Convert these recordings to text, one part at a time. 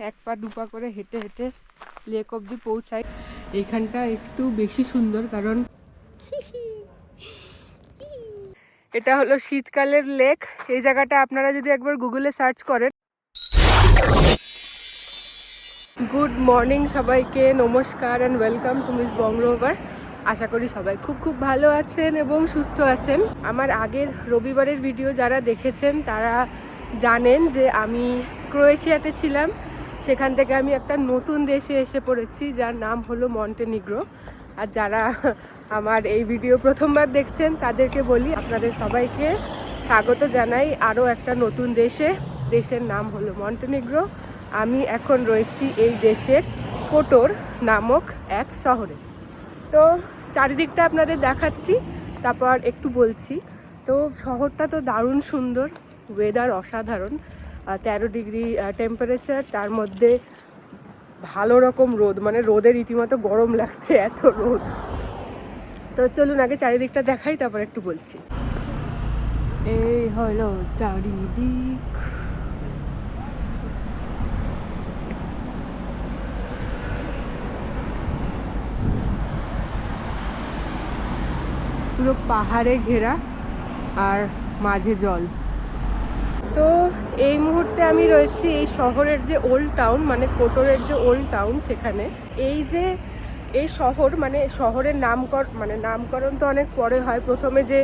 এক পা দুপা করে হেঁটে হেঁটে লেক অবধি পৌঁছাই। এইখানটা একটু বেশি সুন্দর কারণ এটা হলো শীতকালের লেক। এই জায়গাটা আপনারা যদি একবার গুগলে সার্চ করেন। গুড মর্নিং সবাইকে, নমস্কার অ্যান্ড ওয়েলকাম টু মিস বংরোভার। আশা করি সবাই খুব খুব ভালো আছেন এবং সুস্থ আছেন। আমার আগের রবিবারের ভিডিও যারা দেখেছেন তারা জানেন যে আমি ক্রোয়েশিয়াতে ছিলাম। সেখান থেকে আমি একটা নতুন দেশে এসে পড়েছি যার নাম হলো মন্টেনিগ্রো। আর যারা আমার এই ভিডিও প্রথমবার দেখছেন তাদেরকে বলি আপনাদের সবাইকে স্বাগত জানাই আরও একটা নতুন দেশের নাম হলো মন্টেনিগ্রো। আমি এখন রয়েছি এই দেশের কোটর নামক এক শহরে। তো চারিদিকটা আপনাদের দেখাচ্ছি, তারপর একটু বলছি। তো শহরটা তো দারুণ সুন্দর, ওয়েদার অসাধারণ, 13 ডিগ্রি টেম্পারেচার, তার মধ্যে ভালো রকম রোদ, মানে রোদে রীতিমতো গরম লাগছে, এত রোদ। তো চলুন আগে চারিদিকটা দেখাই, তারপর একটু বলছি। এই হলো চারিদিক। পুরো পাহাড়ে ঘেরা আর মাঝে জল। তো এই মুহূর্তে আমি রয়েছি এই শহরের যে ওল্ড টাউন, মানে কোটরের যে ওল্ড টাউন, সেখানে। এই শহর, মানে শহরের নামকরণ তো অনেক পরে হয়। প্রথমে যে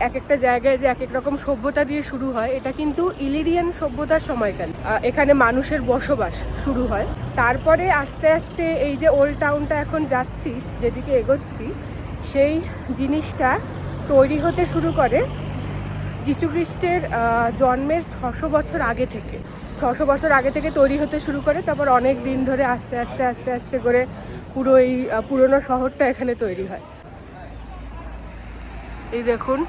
এক একটা জায়গায় যে এক এক রকম সভ্যতা দিয়ে শুরু হয়, এটা কিন্তু ইলিরিয়ান সভ্যতার সময়কাল। এখানে মানুষের বসবাস শুরু হয়। তারপরে আস্তে আস্তে এই যে ওল্ড টাউনটা এখন যাচ্ছি, যেদিকে এগোচ্ছি, সেই জিনিসটা তৈরি হতে শুরু করে যীশুখ্রিস্টের জন্মের 600 বছর আগে থেকে। 600 বছর আগে থেকে তৈরি হতে শুরু করে। তারপর অনেক দিন ধরে আস্তে আস্তে আস্তে আস্তে করে পুরো এই পুরনো শহরটা এখানে তৈরি হয়। এই দেখুন,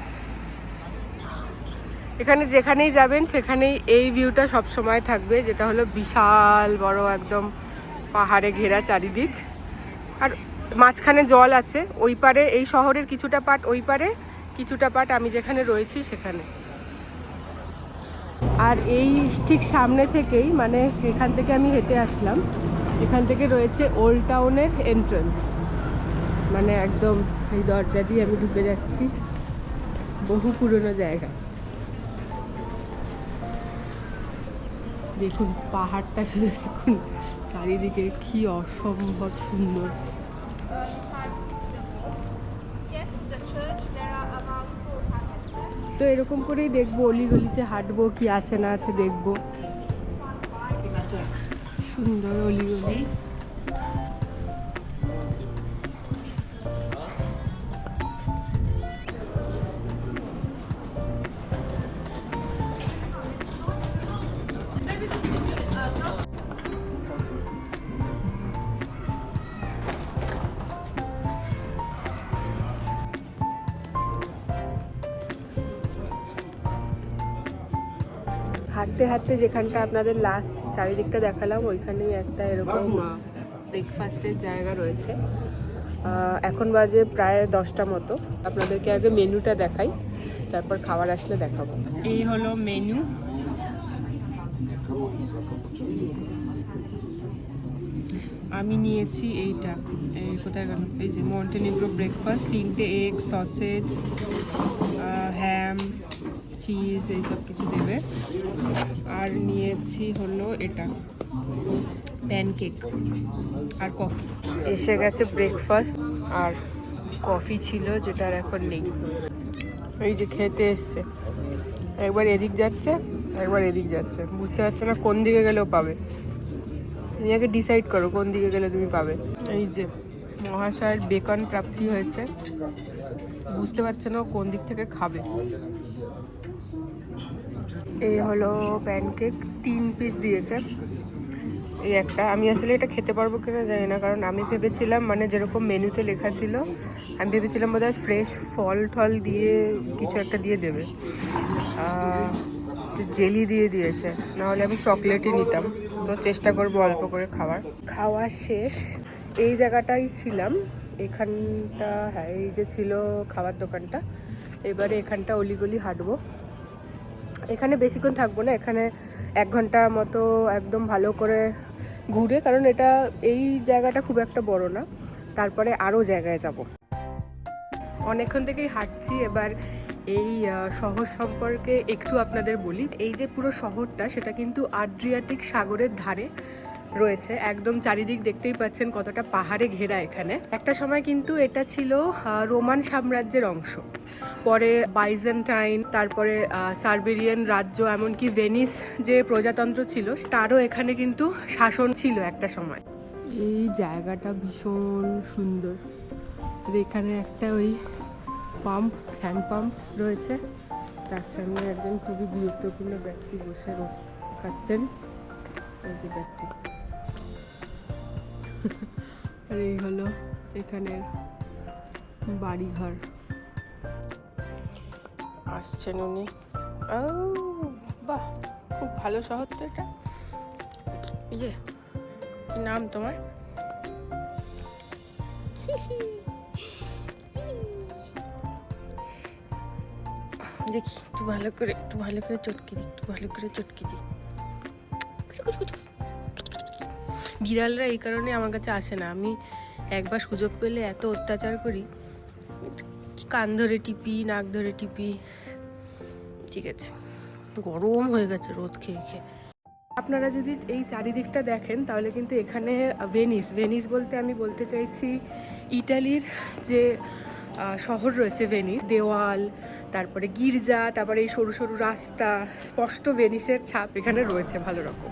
এখানে যেখানেই যাবেন সেখানেই এই ভিউটা সব সময় থাকবে, যেটা হলো বিশাল বড় একদম পাহাড়ে ঘেরা চারিদিক। আর মাঝখানে জল আছে। ওই পারে এই শহরের কিছুটা পার্ট, ওই পারে কিছুটা পার্ট আমি যেখানে রয়েছি সেখানে। আর এই ঠিক সামনে থেকেই, মানে এখান থেকে আমি হেঁটে আসলাম, এখান থেকে রয়েছে ওল্ড টাউনের এন্ট্রান্স। মানে একদম এই দরজা দিয়ে আমি ঢুকে যাচ্ছি, বহু পুরনো জায়গা। দেখুন পাহাড়টা, শুধু দেখুন চারিদিকে কি অসম্ভব সুন্দর। তো এরকম করেই দেখবো, অলিগলিতে হাঁটবো, কি আছে না আছে দেখবো। সুন্দর অলিগলি। হাঁটতে হাঁটতে যেখানটা আপনাদের লাস্ট চারিদিকটা দেখালাম, ওইখানেই একটা এরকম ব্রেকফাস্টের জায়গা রয়েছে। এখন বাজে প্রায় 10টা মতো। আপনাদেরকে আগে মেনুটা দেখাই, তারপর খাবার আসলে দেখাবো। এই হলো মেনু। আমি নিয়েছি এইটা, এই কোথায় গেল, এই যে মন্টেনিগ্রো ব্রেকফাস্ট, 3টে এগ, সসেজ, হ্যাম, চিজ, এইসব কিছু দেবে। আর নিয়েছি হলো এটা প্যানকেক আর কফি। এসে গেছে ব্রেকফাস্ট, আর কফি ছিল যেটার এখন নেই। এই যে খেতে এসছে, একবার এদিক যাচ্ছে একবার এদিক যাচ্ছে, বুঝতে পারছে না কোন দিকে গেলেও পাবে। তুমি আগে ডিসাইড করো কোন দিকে গেলে তুমি পাবে। এই যে মহাশয়ের বেকন প্রাপ্তি হয়েছে, বুঝতে পারছে না কোন দিক থেকে খাবে। এই হলো প্যানকেক, 3 পিস দিয়েছে। এই একটা, আমি আসলে এটা খেতে পারবো কিনা জানি না, কারণ আমি ভেবেছিলাম, মানে যেরকম মেনুতে লেখা ছিল, আমি ভেবেছিলাম বোধহয় ফ্রেশ ফল টল দিয়ে কিছু একটা দিয়ে দেবে। জেলি দিয়ে দিয়েছে, নাহলে আমি চকলেটই নিতাম। তো চেষ্টা করবো অল্প করে খাওয়া শেষ। এই জায়গাটাই ছিলাম, এখানটা, হ্যাঁ এই যে ছিল খাবার দোকানটা। এবারে এখানটা অলিগলি হাঁটবো। এখানে বেশিক্ষণ থাকবো না, এখানে 1 ঘন্টা মতো একদম ভালো করে ঘুরে, কারণ এটা এই জায়গাটা খুব একটা বড় না, তারপরে আরও জায়গায় যাব। অনেকক্ষণ থেকেই হাঁটছি, এবার এই শহর সম্পর্কে একটু আপনাদের বলি। এই যে পুরো শহরটা, সেটা কিন্তু আড্রিয়াটিক সাগরের ধারে রয়েছে, একদম চারিদিক দেখতেই পাচ্ছেন কতটা পাহাড়ে ঘেরা। এখানে একটা সময় কিন্তু এটা ছিল রোমান সাম্রাজ্যের অংশ, পরে বাইজেন্টাইন, তারপরে সার্বেরিয়ান রাজ্য, এমনকি ভেনিস যে প্রজাতন্ত্র ছিল তারও এখানে কিন্তু শাসন ছিল একটা সময়। এই জায়গাটা ভীষণ সুন্দর। এখানে একটা ওই পাম্প, হ্যান্ড পাম্প রয়েছে, তার সামনে একজন খুবই গুরুত্বপূর্ণ ব্যক্তি বসে খাচ্ছেন, এই যে ব্যক্তি। আর এই হলো এখানের বাড়িঘর। আসছেন উনি। বাহ, খুব ভালো শহর তো এটা। এই যে, কি নাম তোমার? দেখি একটু ভালো করে চটকে দিই। বিড়ালরা এই কারণে আমার কাছে আসে না, আমি একবার সুযোগ পেলে এত অত্যাচার করি, কান ধরে টিপি, নাক ধরে টিপি। ঠিক আছে, গরম হয়ে গেছে রোদ খেয়ে খেয়ে। আপনারা যদি এই চারিদিকটা দেখেন তাহলে কিন্তু এখানে ভেনিস বলতে আমি বলতে চাইছি ইটালির যে শহর রয়েছে ভেনিস, দেওয়াল, তারপরে গির্জা, তারপরে এই সরু সরু রাস্তা, স্পষ্ট ভেনিসের ছাপ এখানে রয়েছে ভালো রকম।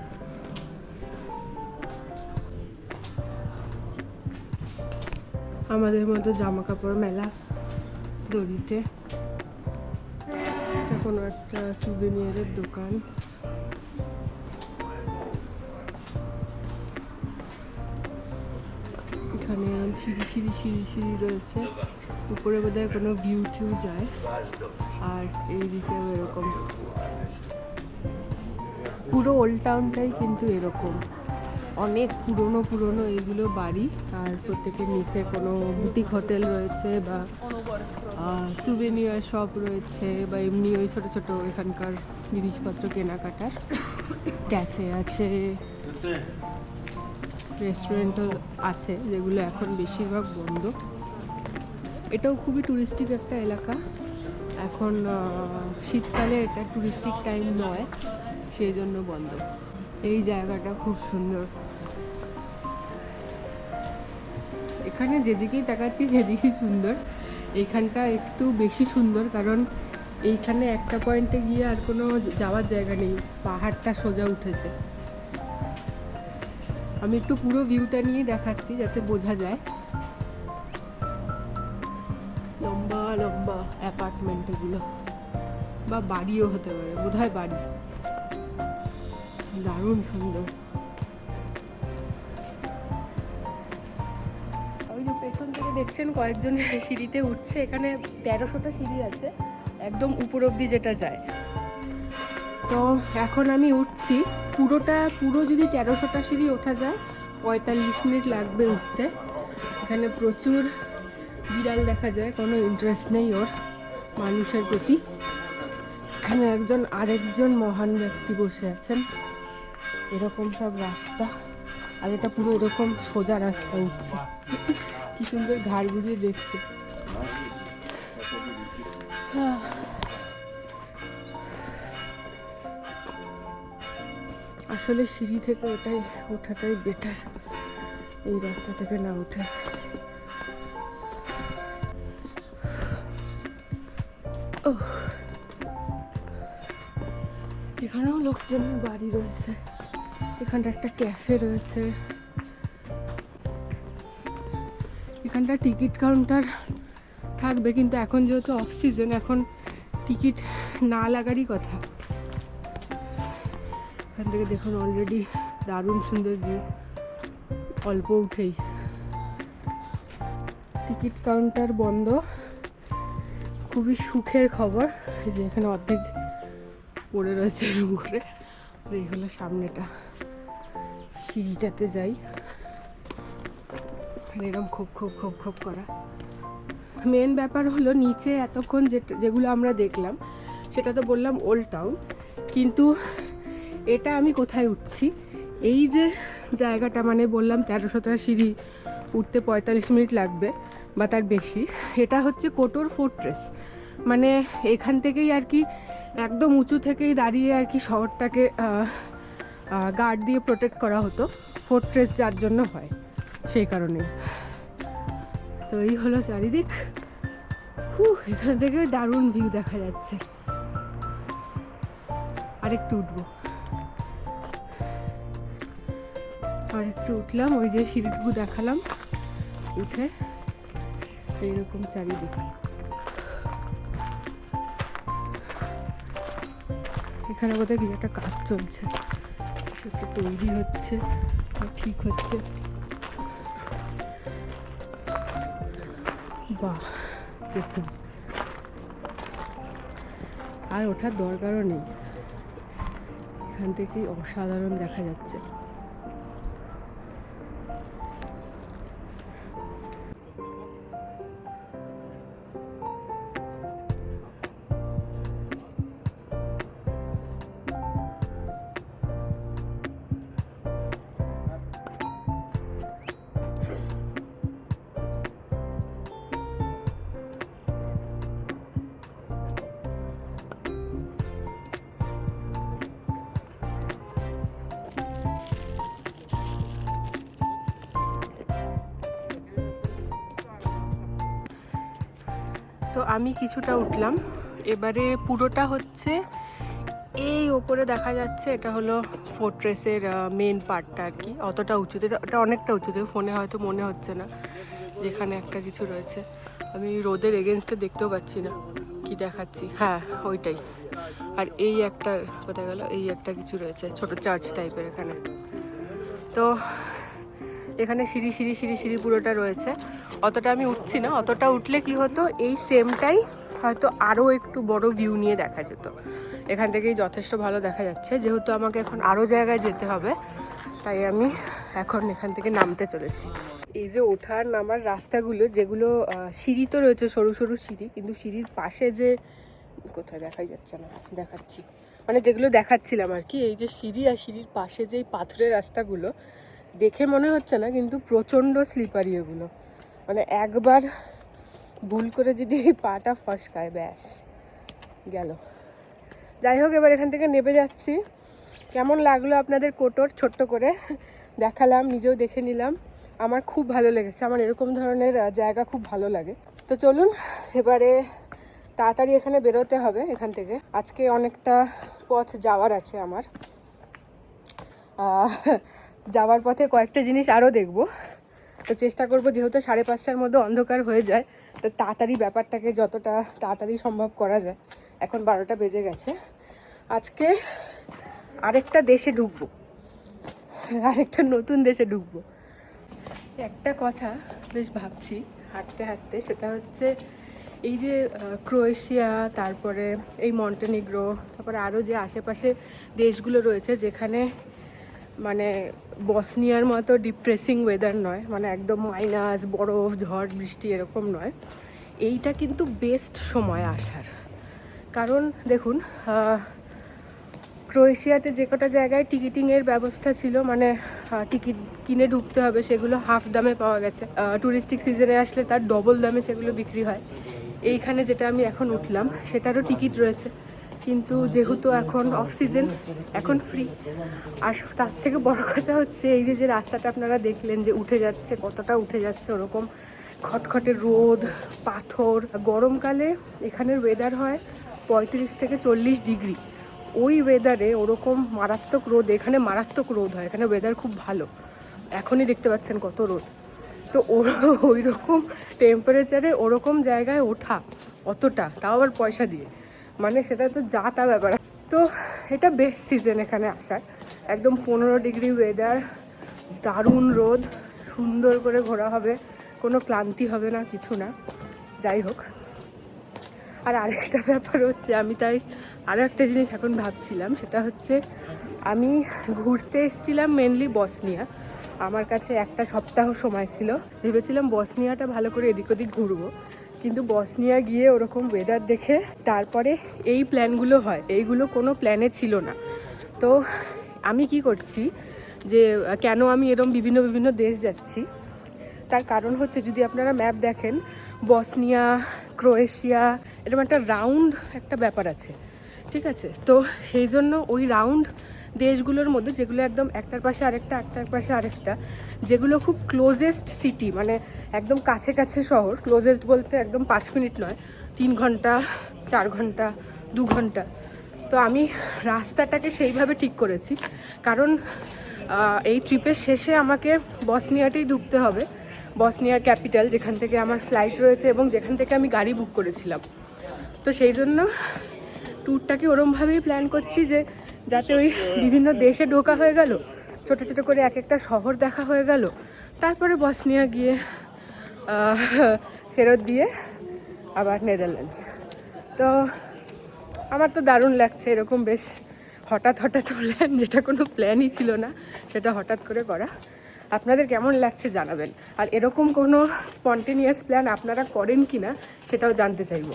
আমাদের মতো জামা কাপড় মেলা দড়িতে, কোনো একটা সুভেনিয়ারের দোকান। এখানে সিঁড়ি রয়েছে, উপরে বোধহয় কোনো ভিউ টিউ যায়, আর এইদিকেও এরকম। পুরো ওল্ড টাউনটাই কিন্তু এরকম, অনেক পুরনো এইগুলো বাড়ি, আর প্রত্যেকের নিচে কোনো বুটিক হোটেল রয়েছে, বা সুভেনিয়ার শপ রয়েছে, বা এমনি ওই ছোট ছোট এখানকার জিনিসপত্র কেনাকাটার ক্যাফে আছে, রেস্টুরেন্টও আছে, যেগুলো এখন বেশিরভাগ বন্ধ। এটাও খুবই টুরিস্টিক একটা এলাকা। এখন শীতকালে এটা টুরিস্টিক টাইম নয়, সেই জন্য বন্ধ। এই জায়গাটা খুব সুন্দর, এখানে যেদিকেই তাকাচ্ছি সেদিকেই সুন্দর। এইখানটা একটু বেশি সুন্দর, কারণ এইখানে একটা পয়েন্টে গিয়ে আর কোনো যাওয়ার জায়গা নেই, পাহাড়টা সোজা উঠেছে। আমি একটু পুরো ভিউটা নিয়ে দেখাচ্ছি যাতে বোঝা যায়। লম্বা লম্বা অ্যাপার্টমেন্ট এগুলো, বা বাড়িও হতে পারে, বোধহয় বাড়ি। দারুণ সুন্দর। ওই যে পেছন থেকে দেখছেন কয়েকজন সিঁড়িতে উঠছে, এখানে 1300টা সিঁড়ি আছে একদম উপর অব্দি যেটা যায়। তো এখন আমি উঠছি, পুরো যদি 1300টা সিঁড়ি ওঠা যায় 45 মিনিট লাগবে উঠতে। এখানে প্রচুর বিড়াল দেখা যায়, কোনো ইন্টারেস্ট নেই ওর মানুষের প্রতি। এখানে আরেকজন মহান ব্যক্তি বসে আছেন। এরকম সব রাস্তা, আর এটা পুরো এরকম সোজা রাস্তা উঠছে। কি সুন্দর ঘাড় ঘুরিয়ে দেখছে। আসলে সিঁড়ি থেকে ওঠাটাই বেটার, এই রাস্তা থেকে না উঠে। এখানেও লোকজনের বাড়ি রয়েছে, এখানটা একটা ক্যাফে রয়েছে, এখানটা টিকিট কাউন্টার থাকবে, কিন্তু এখন যেহেতু অফ সিজন, এখন টিকিট না লাগারই কথা। এখান থেকে দেখুন অলরেডি দারুণ সুন্দর ভিউ, অল্প উঠেই। টিকিট কাউন্টার বন্ধ, খুবই সুখের খবর যে এখানে অর্ধেক পড়ে রয়েছে এরকম করে। এই হলো সামনেটা, সিঁড়িটাতে যাই, এরকম খোপ করা। মেন ব্যাপার হলো নিচে এতক্ষণ যেগুলো আমরা দেখলাম সেটা তো বললাম ওল্ড টাউন, কিন্তু এটা আমি কোথায় উঠছি, এই যে জায়গাটা, মানে বললাম 1300টা সিঁড়ি উঠতে 45 মিনিট লাগবে বা তার বেশি। এটা হচ্ছে কোটোর ফোর্ট্রেস, মানে এখান থেকেই আর কি একদম উঁচু থেকেই দাঁড়িয়ে আর কি শহরটাকে গার্ড দিয়ে প্রোটেক্ট করা হতো। ফোর্ট্রেস যার জন্য হয় সেই কারণে। তো এই হলো চারিদিক। এখান থেকে দারুণ ভিউ দেখা যাচ্ছে। আরেকটু উঠবো, আরেকটু উঠলাম, ওই যে সিঁড়িটুকু দেখালাম, উঠে এইরকম চারিদিক। এখানে বোধহয় কিছু একটা কাজ চলছে, কিছু একটা তৈরি হচ্ছে, ঠিক হচ্ছে। বাহ, দেখুন, আর ওঠার দরকারও নেই, এখান থেকেই অসাধারণ দেখা যাচ্ছে। তো আমি কিছুটা উঠলাম, এবারে পুরোটা হচ্ছে এই ওপরে দেখা যাচ্ছে, এটা হলো ফোর্ট্রেসের মেন পার্টটা আর কি। অতটা উঁচুতে, এটা অনেকটা উঁচুতে, ফোনে হয়তো মনে হচ্ছে না যেখানে একটা কিছু রয়েছে। আমি রোদের এগেনস্টে দেখতেও পাচ্ছি না কি দেখাচ্ছি, হ্যাঁ ওইটাই। আর এই একটা কোথায় গেল, এই একটা কিছু রয়েছে ছোট চার্চ টাইপের এখানে। তো এখানে সিঁড়ি সিঁড়ি সিঁড়ি সিঁড়ি পুরোটা রয়েছে। অতটা আমি উঠছি না, অতটা উঠলে কি হতো, এই সেমটাই হয়তো আরও একটু বড় ভিউ নিয়ে দেখা যেত। এখান থেকেই যথেষ্ট ভালো দেখা যাচ্ছে। যেহেতু আমাকে এখন আরও জায়গায় যেতে হবে, তাই আমি এখন এখান থেকে নামতে চলেছি। এই যে ওঠার নামার রাস্তাগুলো, যেগুলো সিঁড়ি তো রয়েছে, সরু সরু সিঁড়ি, কিন্তু সিঁড়ির পাশে যে কোথায় দেখাই যাচ্ছে না, দেখাচ্ছি, মানে যেগুলো দেখাচ্ছিলাম আর কি, এই যে সিঁড়ি আর সিঁড়ির পাশে যে পাথরের রাস্তাগুলো, দেখে মনে হচ্ছে না কিন্তু প্রচণ্ড স্লিপারি এগুলো। মানে একবার ভুল করে যদি পাটা ফসকায়, ব্যাস গেল। যাই হোক, এবার এখান থেকে নেমে যাচ্ছি। কেমন লাগলো আপনাদের কোটোর, ছোট্ট করে দেখালাম, নিজেও দেখে নিলাম। আমার খুব ভালো লেগেছে, আমার এরকম ধরনের জায়গা খুব ভালো লাগে। তো চলুন এবারে তাড়াতাড়ি এখানে বেরোতে হবে এখান থেকে। আজকে অনেকটা পথ যাওয়ার আছে আমার। যাওয়ার পথে কয়েকটা জিনিস আরও দেখব, তো চেষ্টা করব, যেহেতু 5:30টার মধ্যে অন্ধকার হয়ে যায়, তো তাড়াতাড়ি ব্যাপারটাকে যতটা তাড়াতাড়ি সম্ভব করা যায়। এখন 12টা বেজে গেছে। আজকে আরেকটা দেশে ঢুকবো, আরেকটা নতুন দেশে ঢুকবো। একটা কথা বেশ ভাবছি হাঁটতে হাঁটতে, সেটা হচ্ছে এই যে ক্রোয়েশিয়া, তারপরে এই মন্টেনিগ্রো, তারপরে আরও যে আশেপাশে দেশগুলো রয়েছে, যেখানে মানে বসনিয়ার মতো ডিপ্রেসিং ওয়েদার নয়, মানে একদম মাইনাস, বরফ, ঝড় বৃষ্টি এরকম নয়, এইটা কিন্তু বেস্ট সময় আসার। কারণ দেখুন, ক্রোয়েশিয়াতে যে কটা জায়গায় টিকিটিংয়ের ব্যবস্থা ছিল, মানে টিকিট কিনে ঢুকতে হবে, সেগুলো হাফ দামে পাওয়া গেছে। ট্যুরিস্টিক সিজনে আসলে তার ডবল দামে সেগুলো বিক্রি হয়। এইখানে যেটা আমি এখন উঠলাম, সেটারও টিকিট রয়েছে, কিন্তু যেহেতু এখন অফ সিজন, এখন ফ্রি। আর তার থেকে বড় কথা হচ্ছে, এই যে রাস্তাটা আপনারা দেখলেন যে উঠে যাচ্ছে, কতটা উঠে যাচ্ছে, ওরকম খটখটে রোদ, পাথর। গরমকালে এখানের ওয়েদার হয় 35 থেকে 40 ডিগ্রি। ওই ওয়েদারে ওরকম মারাত্মক রোদ, এখানে মারাত্মক রোদ হয়, এখানে ওয়েদার খুব ভালো। এখনই দেখতে পাচ্ছেন কত রোদ। তো ওই রকম টেম্পারেচারে ওরকম জায়গায় ওঠা, অতটা, তাও আবার পয়সা দিয়ে, মানে সেটা তো যা তা ব্যাপার। তো এটা বেস্ট সিজন এখানে আসার। একদম 15 ডিগ্রি ওয়েদার, দারুণ রোদ, সুন্দর করে ঘোরা হবে, কোনো ক্লান্তি হবে না, কিছু না। যাই হোক, আর আরেকটা ব্যাপার হচ্ছে, আমি তাই আরও একটা জিনিস এখন ভাবছিলাম, সেটা হচ্ছে আমি ঘুরতে এসেছিলাম মেনলি বসনিয়া। আমার কাছে একটা সপ্তাহ সময় ছিল, ভেবেছিলাম বসনিয়াটা ভালো করে এদিক ওদিক ঘুরবো, কিন্তু বসনিয়া গিয়ে ওরকম ওয়েদার দেখে তারপরে এই প্ল্যানগুলো হয়, এইগুলো কোনো প্ল্যানে ছিল না। তো আমি কি করছি, যে কেন আমি এরকম বিভিন্ন বিভিন্ন দেশ যাচ্ছি। তার কারণ হচ্ছে, যদি আপনারা ম্যাপ দেখেন, বসনিয়া, ক্রোয়েশিয়া এরকম একটা রাউন্ড একটা ব্যাপার আছে, ঠিক আছে? তো সেই জন্য ওই রাউন্ড দেশগুলোর মধ্যে, যেগুলো একদম একটার পাশে আরেকটা, একটার পাশে আরেকটা, যেগুলো খুব ক্লোজেস্ট সিটি, মানে একদম কাছে কাছে শহর, ক্লোজেস্ট বলতে একদম 5 মিনিট নয়, 3 ঘন্টা, 4 ঘন্টা, 2 ঘন্টা। তো আমি রাস্তাটাকে সেইভাবে ঠিক করেছি, কারণ এই ট্রিপের শেষে আমাকে বসনিয়াতেই ঢুকতে হবে, বসনিয়ার ক্যাপিটাল, যেখান থেকে আমার ফ্লাইট রয়েছে এবং যেখান থেকে আমি গাড়ি বুক করেছিলাম। তো সেই জন্য ট্যুরটাকে ওরমভাবেই প্ল্যান করছি যে যাতে ওই বিভিন্ন দেশে ঢোকা হয়ে গেল, ছোটো ছোটো করে এক একটা শহর দেখা হয়ে গেল, তারপরে বসনিয়া গিয়ে ফেরত দিয়ে আবার নেদারল্যান্ডস। তো আমার তো দারুণ লাগছে, এরকম বেশ হঠাৎ হঠাৎ প্ল্যান, যেটা কোনো প্ল্যানই ছিল না, সেটা হঠাৎ করে করা। আপনাদের কেমন লাগছে জানাবেন, আর এরকম কোনো স্পন্টেনিয়াস প্ল্যান আপনারা করেন কি না সেটাও জানতে চাইব।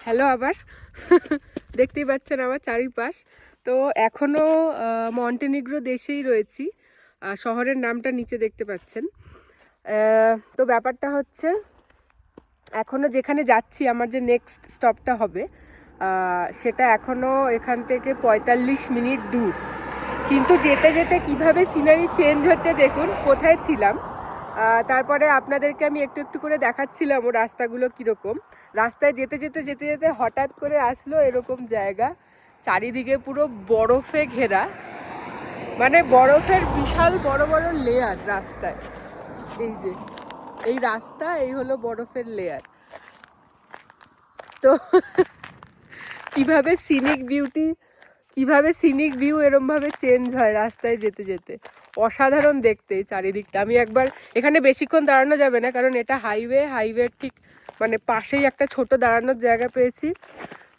হ্যালো আবার দেখতেই পাচ্ছেন আমার চারিপাশ। তো এখনও মন্টেনিগ্রো দেশেই রয়েছি, শহরের নামটা নিচে দেখতে পাচ্ছেন। তো ব্যাপারটা হচ্ছে, এখনও যেখানে যাচ্ছি, আমার যে নেক্সট স্টপটা হবে সেটা এখনও এখান থেকে 45 মিনিট দূর। কিন্তু যেতে যেতে কিভাবে সিনারি চেঞ্জ হচ্ছে দেখুন। কোথায় ছিলাম, তারপরে আপনাদেরকে আমি একটু একটু করে দেখাচ্ছিলাম ও রাস্তাগুলো কীরকম। রাস্তায় যেতে যেতে যেতে যেতে হঠাৎ করে আসলো এরকম জায়গা, চারিদিকে পুরো বরফে ঘেরা, মানে বরফের বিশাল বড় বড় লেয়ার রাস্তায়। এই যে এই রাস্তা, এই হলো বরফের লেয়ার। তো কিভাবে সিনিক ভিউ এরমভাবে চেঞ্জ হয় রাস্তায় যেতে যেতে, অসাধারণ দেখতে চারিদিকটা। আমি একবার, এখানে বেশিক্ষণ দাঁড়ানো যাবে না, কারণ এটা হাইওয়ের ঠিক মানে পাশেই একটা ছোট দাঁড়ানোর জায়গা পেয়েছি,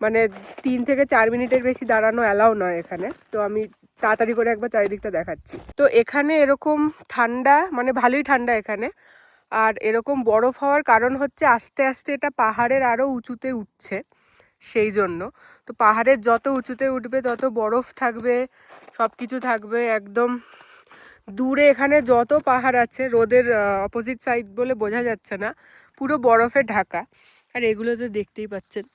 মানে 3 থেকে 4 মিনিটের বেশি দাঁড়ানো অ্যালাউ নয় এখানে। তো আমি তাড়াতাড়ি করে একবার চারিদিকটা দেখাচ্ছি। তো এখানে এরকম ঠান্ডা, মানে ভালোই ঠান্ডা এখানে। আর এরকম বরফ হওয়ার কারণ হচ্ছে আস্তে আস্তে এটা পাহাড়ের আরও উঁচুতে উঠছে, সেই জন্য। তো পাহাড়ের যত উঁচুতে উঠবে তত বরফ থাকবে, সব কিছু থাকবে একদম দূরে। এখানে যত পাহাড় আছে, রোদের অপোজিট সাইড বলে বোঝা যাচ্ছে না, পুরো বরফে ঢাকা। আর এগুলো তো দেখতেই পাচ্ছেন।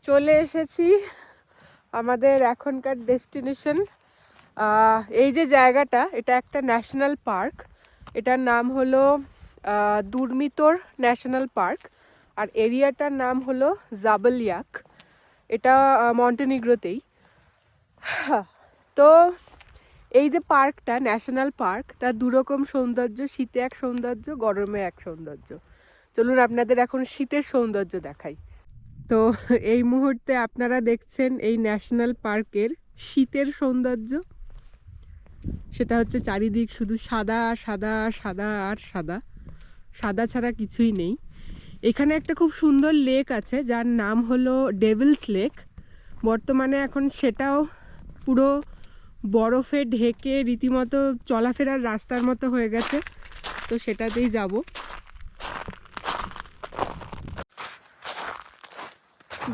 চলে এসেছি আমাদের এখনকার ডেস্টিনেশন। এই যে জায়গাটা, এটা একটা ন্যাশনাল পার্ক। এটার নাম হলো দুর্মিতর ন্যাশনাল পার্ক, আর এরিয়াটার নাম হলো জাবলইয়াক। এটা মন্টেনিগ্রোতেই। তো এই যে পার্কটা, ন্যাশনাল পার্ক, তার দুরকম সৌন্দর্য, শীতে এক সৌন্দর্য, গরমে এক সৌন্দর্য। চলুন আপনাদের এখন শীতের সৌন্দর্য দেখাই। তো এই মুহূর্তে আপনারা দেখছেন এই ন্যাশনাল পার্কের শীতের সৌন্দর্য। সেটা হচ্ছে চারিদিক শুধু সাদা সাদা সাদা আর সাদা, সাদা ছাড়া কিছুই নেই। এখানে একটা খুব সুন্দর লেক আছে যার নাম হলো ডেভিলস লেক। বর্তমানে এখন সেটাও পুরো বরফে ঢেকে রীতিমতো চলাফেরার রাস্তার মতো হয়ে গেছে, তো সেটাতেই যাব।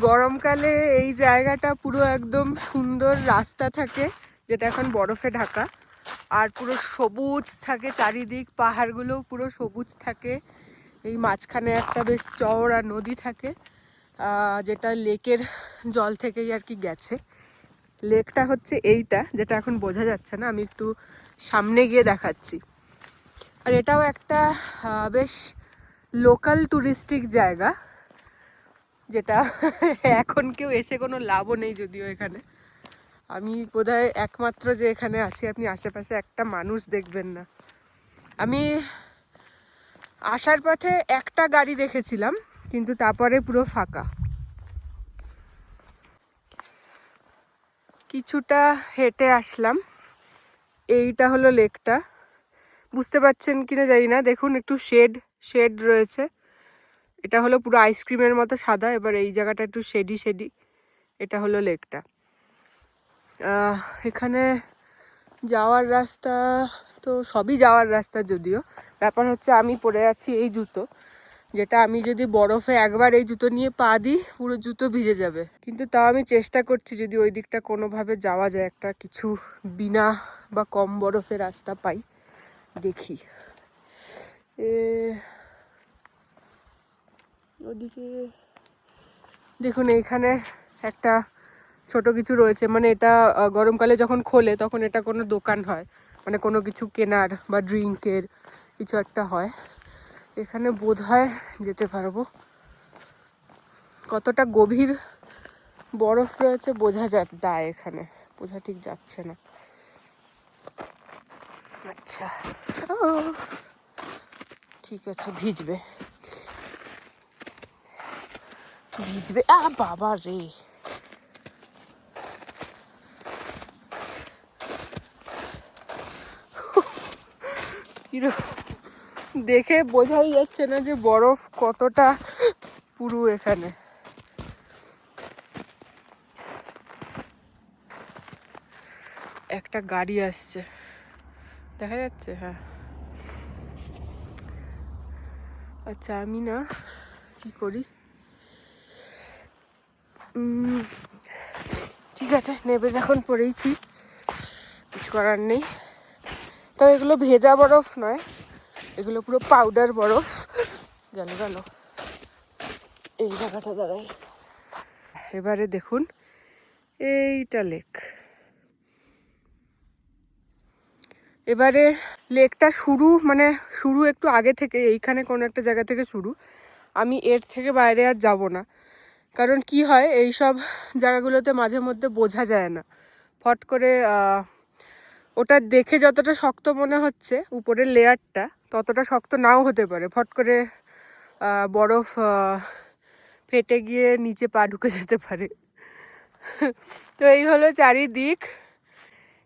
গরমকালে এই জায়গাটা পুরো একদম সুন্দর রাস্তা থাকে, যেটা এখন বরফে ঢাকা, আর পুরো সবুজ থাকে চারিদিক, পাহাড়গুলোও পুরো সবুজ থাকে। এই মাঝখানে একটা বেশ চওড়া নদী থাকে, যেটা লেকের জল থেকেই আর কি গেছে। লেকটা হচ্ছে এইটা, যেটা এখন বোঝা যাচ্ছে না, আমি একটু সামনে গিয়ে দেখাচ্ছি। আর এটাও একটা বেশ লোকাল টুরিস্টিক জায়গা, যেটা এখন কেউ এসে কোনো লাভও নেই যদিও এখানে। আমি বোধহয় একমাত্র যে এখানে আছি, আপনি আশেপাশে একটা মানুষ দেখবেন না। আমি আসার পথে একটা গাড়ি দেখেছিলাম, কিন্তু তারপরে পুরো ফাঁকা। কিছুটা হেঁটে আসলাম, এইটা হলো লেকটা। বুঝতে পারছেন কিনা জানি না, দেখুন একটু শেড শেড রয়েছে। এটা হলো পুরো আইসক্রিমের মতো সাদা, এবার এই জায়গাটা একটু শেডি শেডি। এটা হলো লেকটা। এখানে যাওয়ার রাস্তা তো সবই যাওয়ার রাস্তা, যদিও ব্যাপার হচ্ছে আমি পরে আছি এই জুতো, যেটা আমি যদি বরফে একবার এই জুতো নিয়ে পা দিই পুরো জুতো ভিজে যাবে। কিন্তু তাও আমি চেষ্টা করছি যদি ওই দিকটা কোনোভাবে যাওয়া যায়, একটা কিছু বিনা বা কম বরফে রাস্তা পাই, দেখি। ওদিকে দেখুন এইখানে একটা ছোট কিছু রয়েছে, মানে এটা গরমকালে যখন খোলে তখন এটা কোনো দোকান হয়, মানে কোনো কিছু কেনার বা ড্রিঙ্কের কিছু একটা হয়। এখানে বোধহয় যেতে পারবো। কতটা গভীর বরফ রয়েছে বোঝা যায়, এখানে বোঝা ঠিক যাচ্ছে না। আচ্ছা, ঠিক আছে, ভিজবে ভিজবে। বাবা রে, দেখে বোঝাই যাচ্ছে না যে বরফ কতটা পুরো এখানে। একটা গাড়ি আসছে, দেখা যাচ্ছে? হ্যাঁ। আচ্ছা, আমি না কি করি, ঠিক আছে, নেবে যখন পড়েইছি কিছু করার নেই। তো এগুলো ভেজা বরফ নয়, এগুলো পুরো পাউডার বরফ। গেল গেল, এই জায়গাটা দাঁড়াই। এবারে দেখুন এইটা লেক। এবারে লেকটা শুরু, মানে শুরু একটু আগে থেকে, এইখানে কোনো একটা জায়গা থেকে শুরু। আমি এর থেকে বাইরে আর যাব না, কারণ কি হয় এই সব জায়গাগুলোতে মাঝে মধ্যে বোঝা যায় না। ফট করে ওটা দেখে যতটা শক্ত মনে হচ্ছে উপরের লেয়ারটা, ততটা শক্ত নাও হতে পারে। ফট করে বরফ ফেটে গিয়ে নিচে পা ঢুকে যেতে পারে। তো এই হলো চারিদিক।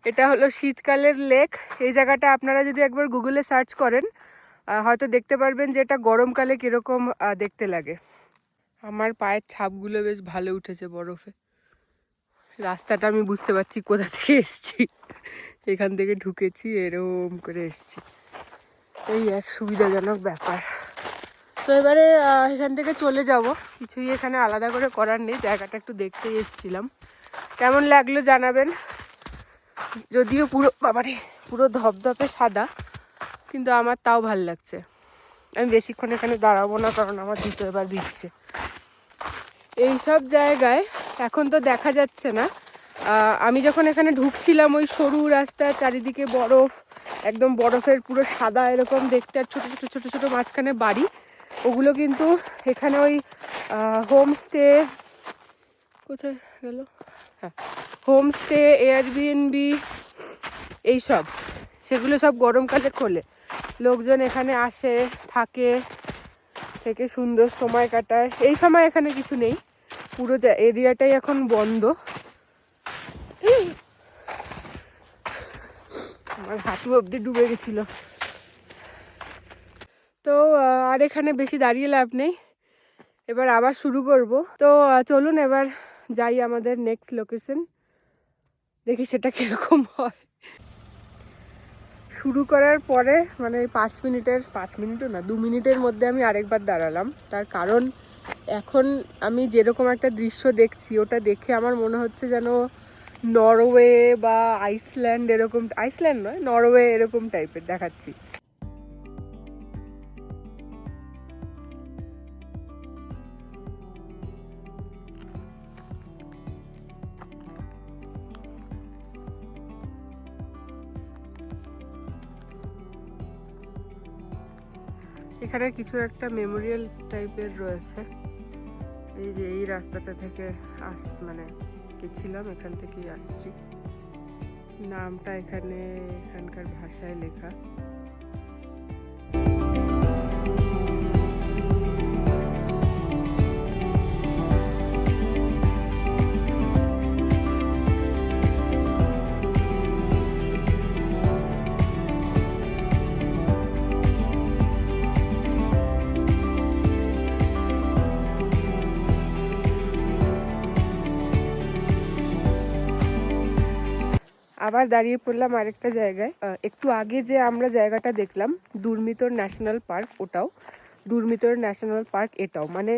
এটা হলো শীতকালের লেক। এই জায়গাটা আপনারা যদি একবার গুগলে সার্চ করেন হয়তো দেখতে পারবেন যে এটা গরমকালে কীরকম দেখতে লাগে। আমার পায়ের ছাপগুলো বেশ ভালো উঠেছে বরফে। রাস্তাটা আমি বুঝতে পারছি কোথা থেকে এসছি, এখান থেকে ঢুকেছি, এরকম করে এসছি। এই এক সুবিধাজনক ব্যাপার। তো এবারে এখান থেকে চলে যাব, কিছুই এখানে আলাদা করে করার নেই, জায়গাটা একটু দেখতেই এসেছিলাম। কেমন লাগলো জানাবেন। যদিও পুরো বাবারে পুরো ধপধপে সাদা, কিন্তু আমার তাও ভাল লাগছে। আমি বেশিক্ষণ এখানে দাঁড়াবো না, কারণ আমার জুতো এবার ভিজছে। এই সব জায়গায় এখন তো দেখা যাচ্ছে না। আমি যখন এখানে ঢুকছিলাম ওই সরু রাস্তা, চারিদিকে বরফ, একদম বরফের পুরো সাদা এরকম দেখতে, আর ছোটো ছোটো ছোটো ছোটো মাঝখানে বাড়ি, ওগুলো কিন্তু এখানে ওই হোমস্টে, কোথায় গেল, হ্যাঁ হোমস্টে, এয়ারবিএনবি এইসব, সেগুলো সব গরমকালে খোলে। লোকজন এখানে আসে, থাকে, থেকে সুন্দর সময় কাটায়। এই সময় এখানে কিছু নেই, পুরো এরিয়াটাই এখন বন্ধ। আমার হাঁটু অবধি ডুবে গেছিল। তো আর এখানে বেশি দাঁড়িয়ে লাভ নেই, এবার আবার শুরু করব। তো চলুন এবার যাই আমাদের নেক্সট লোকেশন, দেখি সেটা কীরকম হয়। শুরু করার পরে মানে 5 মিনিটও না, 2 মিনিটের মধ্যে আমি আরেকবার দাঁড়ালাম। তার কারণ এখন আমি যেরকম একটা দৃশ্য দেখছি, ওটা দেখে আমার মনে হচ্ছে যেন নরওয়ে বা আইসল্যান্ড, এরকম, আইসল্যান্ড নয়, নরওয়ে এরকম টাইপের দেখাচ্ছি। এখানে কিছু একটা মেমোরিয়াল টাইপের রয়েছে। এই যে এই রাস্তাটা থেকে মানে গেছিলাম, এখান থেকেই আসছি। নামটা এখানকার ভাষায় লেখা। আবার দাঁড়িয়ে পড়লাম আরেকটা জায়গায়। একটু আগে যে আমরা জায়গাটা দেখলাম দুর্মিতর ন্যাশনাল পার্ক, ওটাও দুর্মিতর ন্যাশনাল পার্ক এটাও, মানে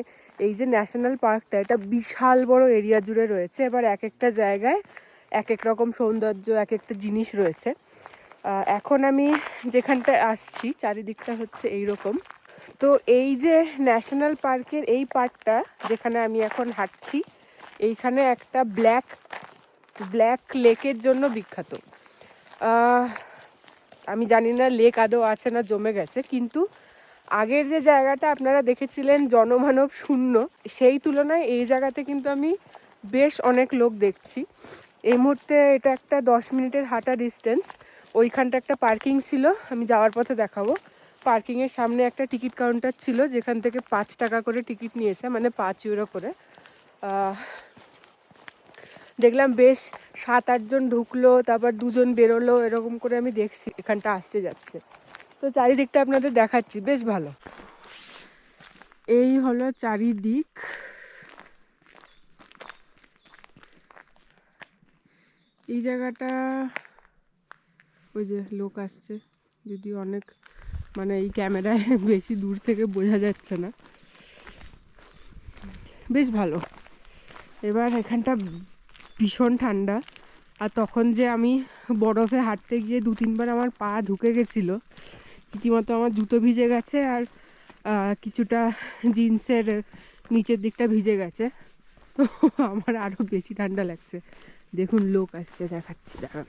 এই যে ন্যাশনাল পার্কটা, এটা বিশাল বড় এরিয়া জুড়ে রয়েছে। এবার এক একটা জায়গায় এক এক রকম সৌন্দর্য, এক একটা জিনিস রয়েছে। এখন আমি যেখানটায় আসছি চারিদিকটা হচ্ছে এইরকম। তো এই যে ন্যাশনাল পার্কের এই পার্কটা যেখানে আমি এখন হাঁটছি, এইখানে একটা ব্ল্যাক লেকের জন্য বিখ্যাত। আমি জানি না লেক আদৌ আছে না জমে গেছে, কিন্তু আগের যে জায়গাটা আপনারা দেখেছিলেন জনমানব শূন্য, সেই তুলনায় এই জায়গাতে কিন্তু আমি বেশ অনেক লোক দেখছি। এই মুহূর্তে এটা একটা 10 মিনিটের হাঁটা ডিস্টেন্স। ওইখানটা একটা পার্কিং ছিল, আমি যাওয়ার পথে দেখাবো। পার্কিংয়ের সামনে একটা টিকিট কাউন্টার ছিল, যেখান থেকে 5 টাকা করে টিকিট নিয়েছে, মানে 5 ইউরো করে। দেখলাম বেশ 7-8 জন ঢুকলো, তারপর 2 জন বেরোলো, এরকম করে আমি দেখছি এখানটা আসতে যাচ্ছে। তো চারিদিকটা আপনাদের দেখাচ্ছি, বেশ ভালো। এই হলো চারিদিক। এই জায়গাটা, ওই যে লোক আসছে, যদিও অনেক, মানে এই ক্যামেরায় বেশি দূর থেকে বোঝা যাচ্ছে না, বেশ ভালো। এবার এখানটা ভীষণ ঠান্ডা, আর তখন যে আমি বরফে হাঁটতে গিয়ে 2-3 বার আমার পা ঢুকে গেছিলো, রীতিমতো আমার জুতো ভিজে গেছে, আর কিছুটা জিন্সের নিচের দিকটা ভিজে গেছে। তো আমার আরও বেশি ঠান্ডা লাগছে। দেখুন লোক আসছে, দেখাচ্ছি, দাঁড়ান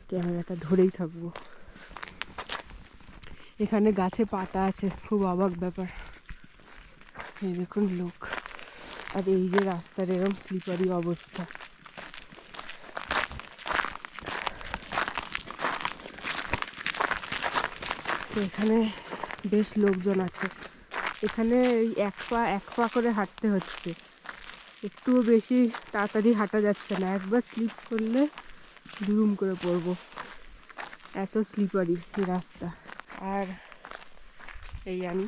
ক্যামেরাটা ধরেই থাকবো। এখানে গাছে পাতা আছে, খুব অবাক ব্যাপার। এই দেখুন লোক, আর এই যে রাস্তার এরকম স্লিপারি অবস্থা। তো এখানে বেশ লোকজন আছে। এখানে এই এক পা করে হাঁটতে হচ্ছে, একটুও বেশি তাড়াতাড়ি হাঁটা যাচ্ছে না, একবার স্লিপ করলে দুরুম করে পড়বো, এত স্লিপারি রাস্তা। আর এই আমি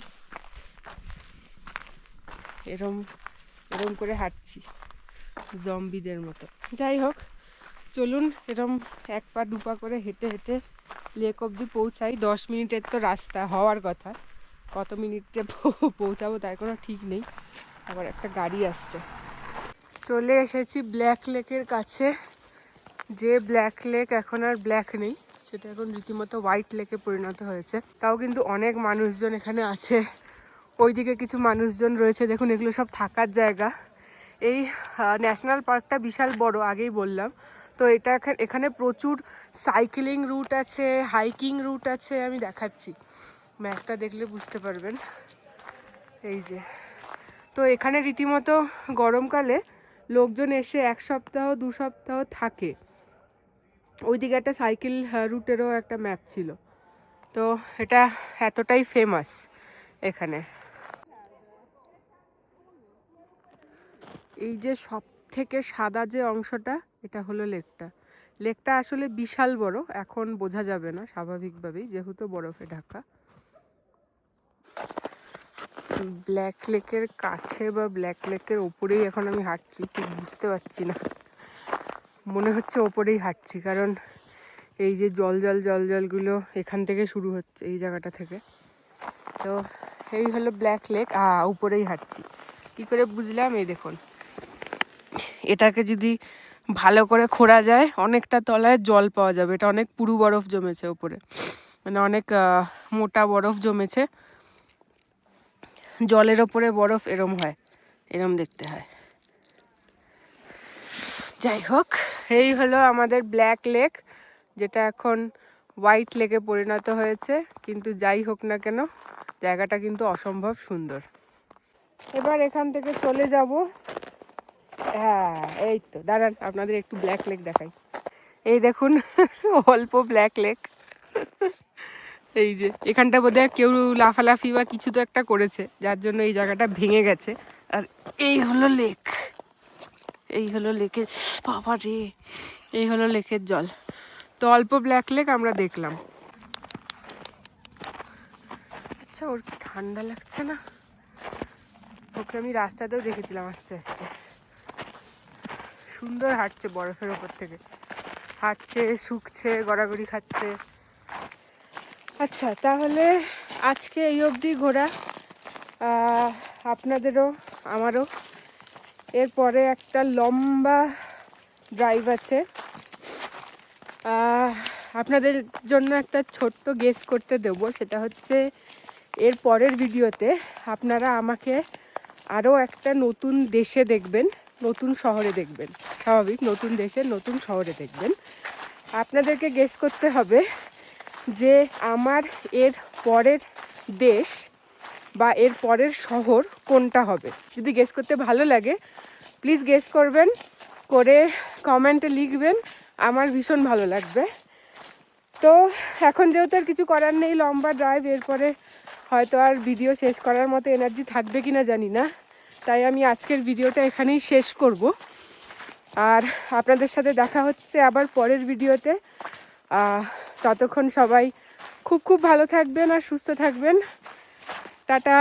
এরম করে হাঁটছি জম্বিদের মতো। যাই হোক, চলুন এরম 1 পা 2 পা করে হেঁটে হেঁটে লেক অবধি পৌঁছাই। 10 মিনিটের তো রাস্তা হওয়ার কথা, কত মিনিটে পৌঁছাবো তার কোনো ঠিক নেই। আবার একটা গাড়ি আসছে। চলে এসেছি ব্ল্যাক লেকের কাছে। যে ব্ল্যাক লেক এখন আর ব্ল্যাক নেই, সেটা এখন রীতিমতো হোয়াইট লেকে পরিণত হয়েছে। তাও কিন্তু অনেক মানুষজন এখানে আছে। ওইদিকে কিছু মানুষজন রয়েছে, দেখুন এগুলো সব থাকার জায়গা। এই ন্যাশনাল পার্কটা বিশাল বড়, আগেই বললাম। তো এটা এখানে প্রচুর সাইক্লিং রুট আছে, হাইকিং রুট আছে, আমি দেখাচ্ছি, ম্যাপটা দেখলে বুঝতে পারবেন। এই যে, তো এখানে রীতিমতো গরমকালে লোকজন এসে 1 সপ্তাহ 2 সপ্তাহ থাকে। ওইদিকে একটা সাইকেল রুটেরও একটা ম্যাপ ছিল। তো এটা এতটাই ফেমাস এখানে। এই যে সব থেকে সাদা যে অংশটা, এটা হলো লেকটা। লেকটা আসলে বিশাল বড়, এখন বোঝা যাবে না স্বাভাবিকভাবেই, যেহেতু বরফে ঢাকা। ব্ল্যাক লেকের কাছে বা ব্ল্যাক লেকের ওপরেই এখন আমি হাঁটছি, ঠিক বুঝতে পারছি না, মনে হচ্ছে ওপরেই হাঁটছি, কারণ এই যে জলগুলো এখান থেকে শুরু হচ্ছে, এই জায়গাটা থেকে। তো এই হলো ব্ল্যাক লেক, উপরেই হাঁটছি। কি করে বুঝলাম? এই দেখুন, এটাকে যদি ভালো করে খোঁড়া যায় অনেকটা তলায় জল পাওয়া যাবে। এটা অনেক পুরু বরফ জমেছে উপরে, মানে অনেক মোটা বরফ জমেছে। জলের ওপরে বরফ এরম হয়, এরম দেখতে হয়। যাই হোক, এই হলো আমাদের ব্ল্যাক লেক, যেটা এখন হোয়াইট লেকে পরিণত হয়েছে। কিন্তু যাই হোক না কেন, জায়গাটা কিন্তু অসম্ভব সুন্দর। এবার এখান থেকে চলে যাব। হ্যাঁ, এই তো দাঁড়ান, আপনাদের একটু ব্ল্যাক লেক দেখাই। এই দেখুন, অল্প ব্ল্যাক লেক। এই যে এখানটা বোধহয় কেউ লাফালাফি বা কিছু তো একটা করেছে, যার জন্য এই জায়গাটা ভেঙে গেছে। আর এই হলো লেক, এই হলো লেকের, বাবা রে, এই হলো লেকের জল। তো অল্প ব্ল্যাক লেক আমরা দেখলাম। আচ্ছা, ওর কি ঠান্ডা লাগছে না? ওকে আমি রাস্তাতেও দেখেছিলাম আস্তে আস্তে সুন্দর হাঁটছে, বরফের ওপর থেকে হাঁটছে, শুকছে, গড়াগড়ি খাচ্ছে। আচ্ছা, তাহলে আজকে এই অবধি ঘোরা, আপনাদেরও আমারও। এরপরে একটা লম্বা ড্রাইভ আছে। আপনাদের জন্য একটা ছোট্ট গেস করতে দেব, সেটা হচ্ছে এর পরের ভিডিওতে আপনারা আমাকে আরও একটা নতুন দেশে দেখবেন, নতুন শহরে দেখবেন। স্বাভাবিক, নতুন দেশে নতুন শহরে দেখবেন। আপনাদেরকে গেস করতে হবে যে আমার এর পরের দেশ বা এর পরের শহর কোনটা হবে। যদি গেস করতে ভালো লাগে প্লিজ গেস করবেন, করে কমেন্টে লিখবেন, আমার ভীষণ ভালো লাগবে। তো এখন যেহেতু আর কিছু করার নেই, লম্বা ড্রাইভ, এরপরে হয়তো আর ভিডিও শেষ করার মতো এনার্জি থাকবে কি না জানি না, তাই আমি আজকের ভিডিওটা এখানেই শেষ করব। আর আপনাদের সাথে দেখা হচ্ছে আবার পরের ভিডিওতে। ততক্ষণ সবাই খুব খুব ভালো থাকবেন আর সুস্থ থাকবেন। টাটা।